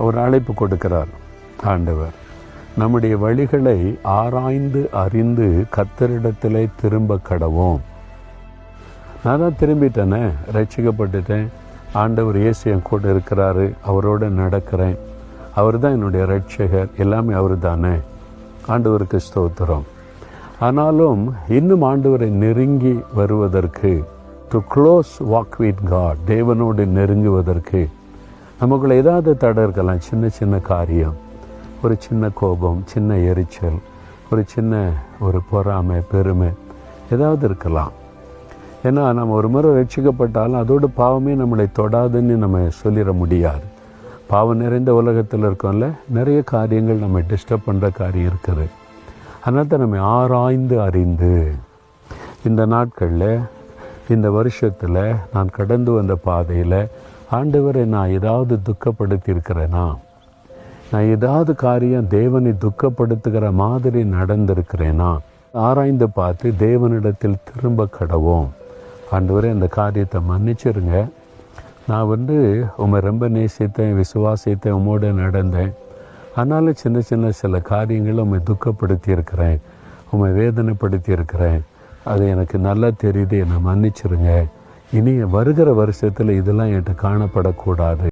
ஒரு அழைப்பு கொடுக்கிறார் ஆண்டவர். நம்முடைய வழிகளை ஆராய்ந்து அறிந்து கர்த்தரிடத்திலே திரும்ப கடவோம். நான் தான் திரும்பிட்டேனே, ரட்சிக்கப்பட்டுட்டேன், ஆண்டவர் இயேசு என் கூட இருக்கிறாரு, அவரோடு நடக்கிறேன், அவர் தான் என்னுடைய ரட்சகர், எல்லாமே அவர் தானே. ஆண்டவருக்கு ஸ்தோத்திரம். ஆனாலும் இன்னும் ஆண்டவரை நெருங்கி வருவதற்கு, to close walk with God, தேவனோடு நெருங்குவதற்கு நமக்குள்ள ஏதாவது தடை இருக்கலாம். சின்ன சின்ன காரியம், ஒரு சின்ன கோபம், சின்ன எரிச்சல், ஒரு பொறாமை, பெருமை ஏதாவது இருக்கலாம். ஏன்னா நம்ம ஒரு முறை ரட்சிக்கப்பட்டாலும் அதோட பாவமே நம்மளை தொடாதுன்னு நம்ம சொல்லிட முடியாது. பாவம் நிறைந்த உலகத்தில் இருக்கோம்ல, நிறைய காரியங்கள் நம்ம டிஸ்டர்ப் பண்ணுற காரியம் இருக்குது. அதனால தான் நம்ம ஆராய்ந்து அறிந்து இந்த நாட்களில், இந்த வருஷத்தில், நான் கடந்து வந்த பாதையில் ஆண்டவரை நான் ஏதாவது துக்கப்படுத்தி இருக்கிறேனா, நான் ஏதாவது காரியம் தேவனை துக்கப்படுத்துகிற மாதிரி நடந்திருக்கிறேனா, ஆராய்ந்து பார்த்து தேவனிடத்தில் திரும்ப கடவோம். ஆண்டவரே, அந்த காரியத்தை மன்னிச்சிருங்க, நான் உம்மை ரொம்ப நேசித்தேன், விசுவாசித்தேன், உம்மோடு நடந்தேன், ஆனாலும் சில காரியங்களை உம்மை துக்கப்படுத்தி இருக்கிறேன், உம்மை வேதனைப்படுத்தி இருக்கிறேன், அது எனக்கு நல்லா தெரியுது, என்னை மன்னிச்சிருங்க, இனி வருகிற வருஷத்தில் இதெல்லாம் என்கிட்ட காணப்படக்கூடாது.